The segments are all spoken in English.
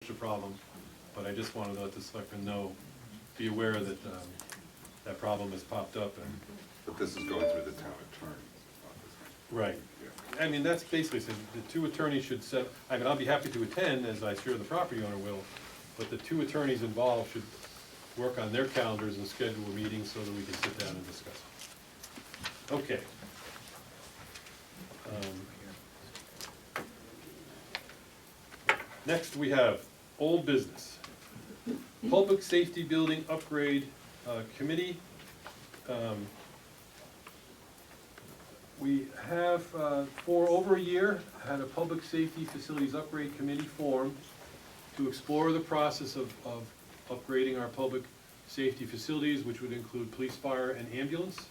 approached the problem, but I just wanted to let the selectmen know, be aware that, that problem has popped up and. But this is going through the town attorney's office. Right. Yeah. I mean, that's basically, said the two attorneys should set, I mean, I'll be happy to attend, as I'm sure the property owner will, but the two attorneys involved should work on their calendars and schedule a meeting so that we can sit down and discuss it. Okay. Next, we have old business. Public Safety Building Upgrade Committee. We have, for over a year, had a Public Safety Facilities Upgrade Committee formed to explore the process of upgrading our public safety facilities, which would include police, fire, and ambulance.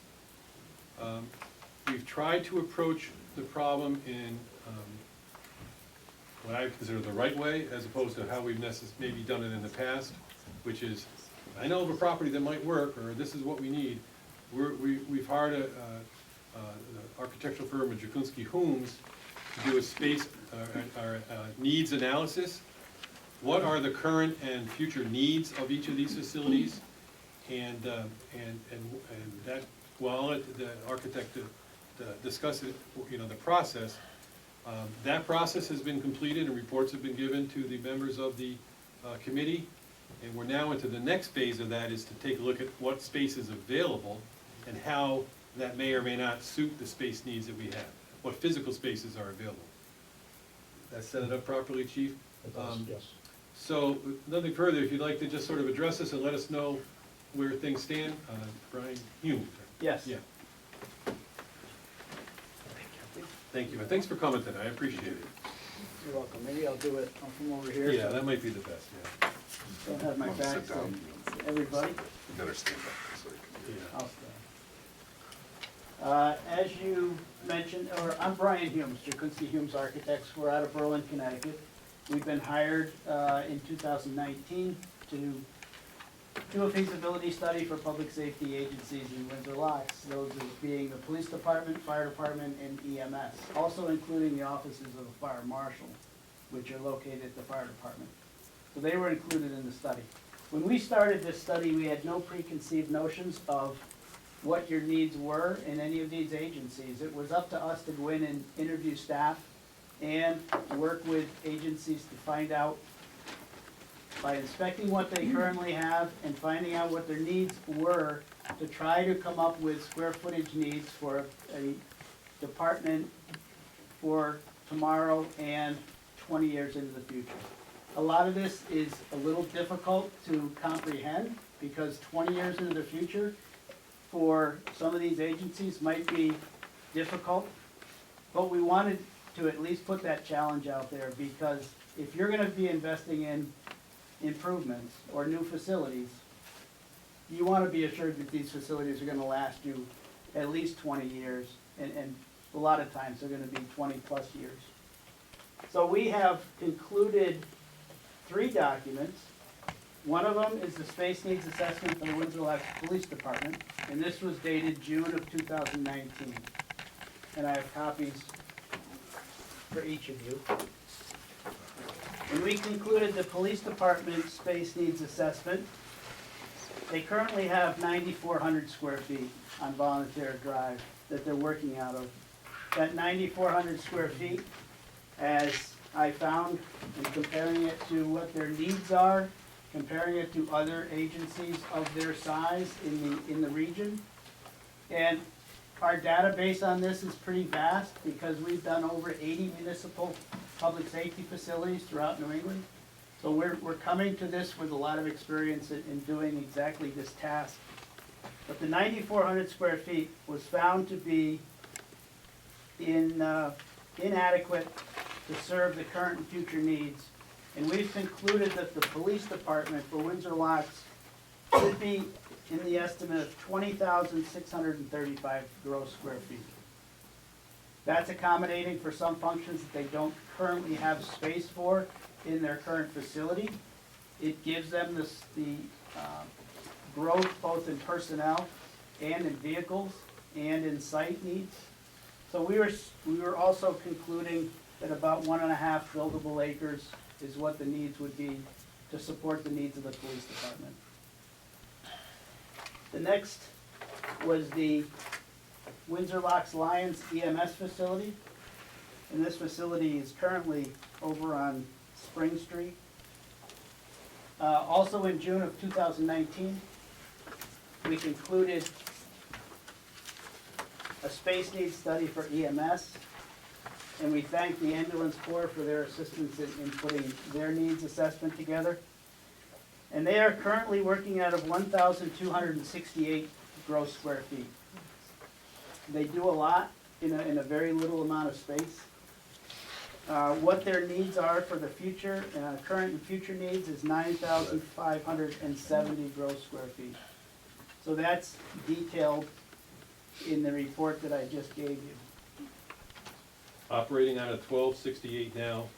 We've tried to approach the problem in what I consider the right way, as opposed to how we've maybe done it in the past, which is, I know of a property that might work, or this is what we need. We've hired the architectural firm of Jakunski Hooms to do a space, needs analysis. What are the current and future needs of each of these facilities? And that, well, I'll let the architect discuss it, you know, the process. That process has been completed and reports have been given to the members of the committee. And we're now into the next phase of that, is to take a look at what space is available and how that may or may not suit the space needs that we have, what physical spaces are available. That set it up properly, Chief? It does, yes. So, nothing further, if you'd like to just sort of address us and let us know where things stand, Brian Hume. Yes. Yeah. Thank you, and thanks for coming tonight, I appreciate it. You're welcome. Maybe I'll do it from over here. Yeah, so that might be the best, yeah. Don't have my Want to back, sit so down? everybody, You better stand up so you can hear. Yeah. I'll stand. As you mentioned, or I'm Brian Humes, Jakunski Humes Architects. We're out of Berlin, Connecticut. We've been hired in 2019 to do a feasibility study for public safety agencies in Windsor Locks, those being the police department, fire department, and EMS, also including the offices of the fire marshal, which are located at the fire department. So they were included in the study. When we started this study, we had no preconceived notions of what your needs were in any of these agencies. It was up to us to go in and interview staff and work with agencies to find out, by inspecting what they currently have and finding out what their needs were, to try to come up with square footage needs for a department for tomorrow and 20 years into the future. A lot of this is a little difficult to comprehend, because 20 years into the future for some of these agencies might be difficult, but we wanted to at least put that challenge out there, because if you're gonna be investing in improvements or new facilities, you want to be assured that these facilities are going to last you at least 20 years, and a lot of times they're going to be 20 plus years. So we have included 3 documents. One of them is the space needs assessment for the Windsor Locks Police Department, and this was dated June of 2019. And I have copies for each of you. When we concluded the police department space needs assessment, they currently have 9,400 square feet on Volunteer Drive that they're working out of. That 9,400 square feet, as I found in comparing it to what their needs are, comparing it to other agencies of their size in the region. And our database on this is pretty vast, because we've done over 80 municipal public safety facilities throughout New England. So we're coming to this with a lot of experience in doing exactly this task. But the 9,400 square feet was found to be inadequate to serve the current and future needs. And we've concluded that the police department for Windsor Locks should be in the estimate of 20,635 gross square feet. That's accommodating for some functions that they don't currently have space for in their current facility. It gives them the growth both in personnel and in vehicles and in site needs. So we were also concluding that about 1.5 buildable acres is what the needs would be to support the needs of the police department. The next was the Windsor Locks Lions EMS facility. And this facility is currently over on Spring Street. Also in June of 2019, we concluded a space needs study for EMS. And we thank the ambulance corps for their assistance in putting their needs assessment together. And they are currently working out of 1,268 gross square feet. They do a lot in a very little amount of space. What their needs are for the future, current and future needs is 9,570 gross square feet. So that's detailed in the report that I just gave you. Operating out of 1268 now,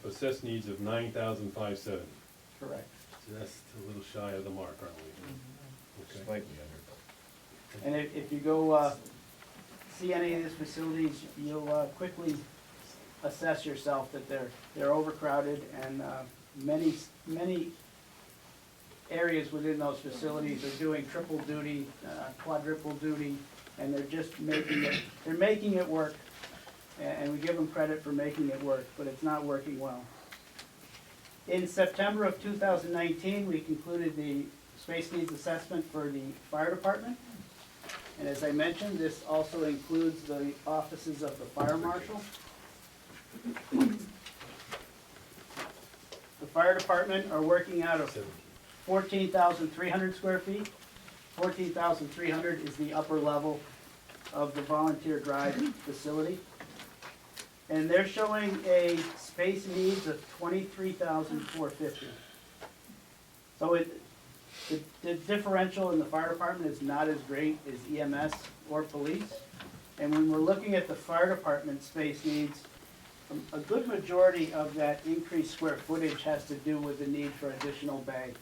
assessed needs of 9,570. Correct. So that's a little shy of the mark, aren't we? Okay. Slightly under. And if you go see any of these facilities, you'll quickly assess yourself that they're overcrowded, and many areas within those facilities are doing triple duty, quadruple duty, and they're just making it work. And we give them credit for making it work, but it's not working well. In September of 2019, we concluded the space needs assessment for the fire department. And as I mentioned, this also includes the offices of the fire marshal. The fire department are working out of 14,300 square feet. 14,300 is the upper level of the volunteer drive facility. And they're showing a space needs of 23,450. So the differential in the fire department is not as great as EMS or police. And when we're looking at the fire department space needs, a good majority of that increased square footage has to do with the need for additional bay.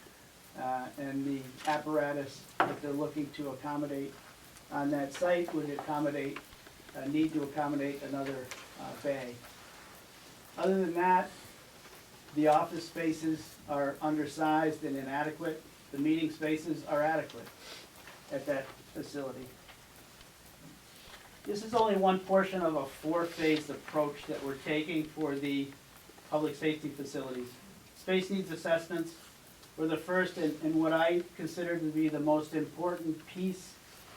And the apparatus that they're looking to accommodate on that site would need to accommodate another bay. Other than that, the office spaces are undersized and inadequate. The meeting spaces are adequate at that facility. This is only one portion of a four-phase approach that we're taking for the public safety facilities. Space needs assessments were the first and what I consider to be the most important piece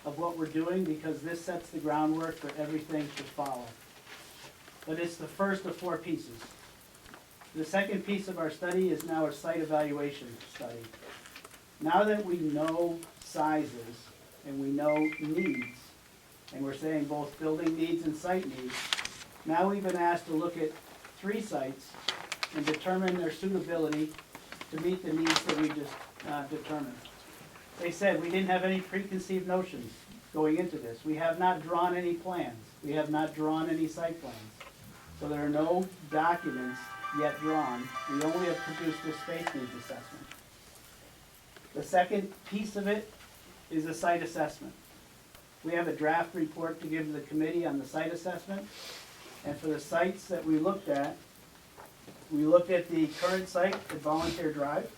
of what we're doing, because this sets the groundwork for everything to follow. But it's the first of four pieces. The second piece of our study is now a site evaluation study. Now that we know sizes and we know needs, and we're saying both building needs and site needs, now we've been asked to look at 3 sites and determine their suitability to meet the needs that we just determined. They said we didn't have any preconceived notions going into this. We have not drawn any plans. We have not drawn any site plans. So there are no documents yet drawn. We only have produced a space needs assessment. The second piece of it is a site assessment. We have a draft report to give to the committee on the site assessment. And for the sites that we looked at the current site at Volunteer Drive,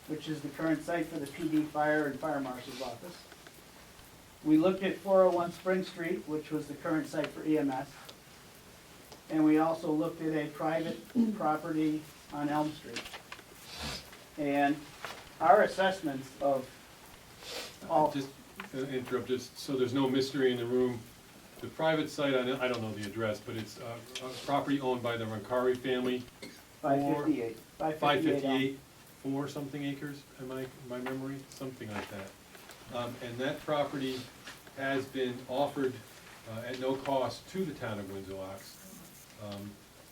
which is the current site for the PD Fire and Fire Marshal's office. We looked at 401 Spring Street, which was the current site for EMS. And we also looked at a private property on Elm Street. And our assessments of all... Just interrupt, just so there's no mystery in the room. The private site, I don't know the address, but it's a property owned by the Rancari family. 558. 558, 4 something acres, my memory, something like that. And that property has been offered at no cost to the town of Windsor Locks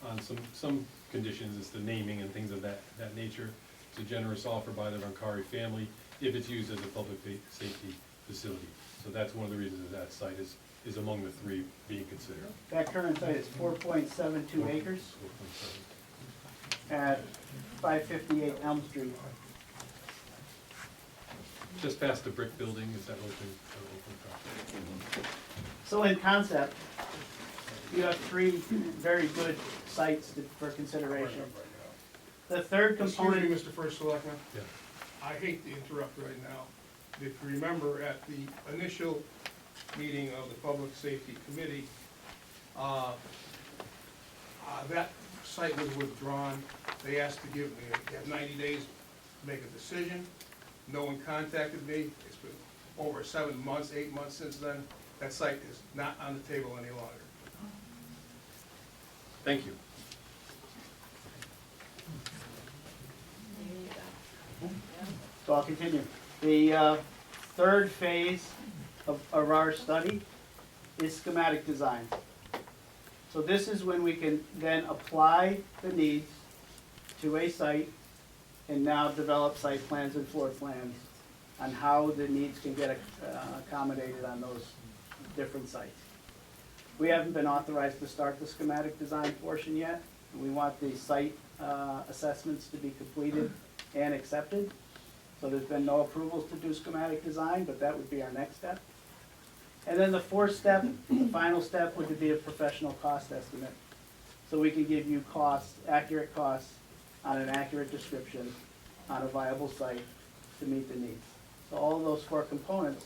on some conditions, it's the naming and things of that nature. It's a generous offer by the Rancari family if it's used as a public safety facility. So that's one of the reasons that site is among the 3 being considered. That current site is 4.72 acres 4.7. at 558 Elm Street. Just past the brick building, is that open property? So in concept, you have 3 very good sites for consideration. The third Excuse component. me, Mr. First Selectman. Yeah. I hate to interrupt right now. If you remember, at the initial meeting of the Public Safety Committee, that site was withdrawn. They asked to give me, you have 90 days to make a decision. No one contacted me. It's been over 7 months, 8 months since then. That site is not on the table any longer. Thank you. So I'll continue. The third phase of our study is schematic design. So this is when we can then apply the needs to a site and now develop site plans and floor plans on how the needs can get accommodated on those different sites. We haven't been authorized to start the schematic design portion yet. We want the site assessments to be completed and accepted. So there's been no approvals to do schematic design, but that would be our next step. And then the fourth step, the final step, would be a professional cost estimate. So we can give you costs, accurate costs, on an accurate description on a viable site to meet the needs. So all of those four components,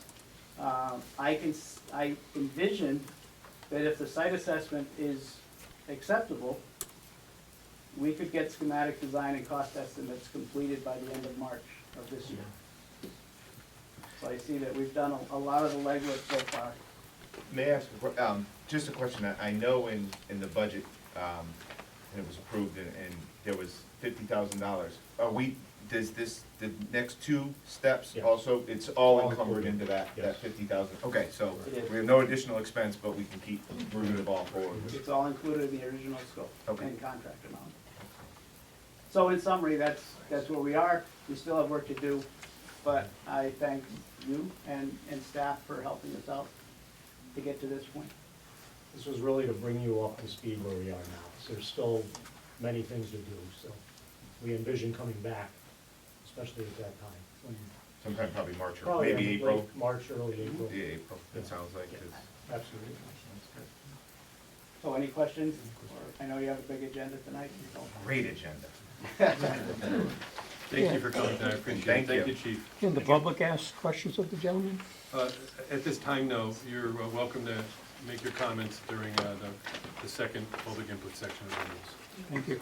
I envision that if the site assessment is acceptable, we could get schematic design and cost estimates completed by the end of March of this year. So I see that we've done a lot of the legwork so far. May I ask, just a question, I know in the budget, and it was approved, and there was $50,000. Does the next two steps Yeah. also, it's all All encumbered included. into that Yes. 50,000? Okay, so It is. we have no additional expense, but we can keep moving the ball forward. It's all included in the original scope Okay. and contract amount. So in summary, that's where we are. We still have work to do, but I thank you and staff for helping us out to get to this point. This was really to bring you up to speed where we are now. So there's still many things to do, so we envision coming back, especially at that time. when- Sometime probably March or Probably maybe late April. March, early April. Yeah, April, it sounds like, 'cause- Absolutely. So any questions? Or I know you have a big agenda tonight. So. Great agenda. Thank you for coming tonight, I appreciate it. Thank Thank you. you, Chief. Can the public ask questions of the gentleman? At this time, no, you're welcome to make your comments during the second public input section of the rules. Thank you.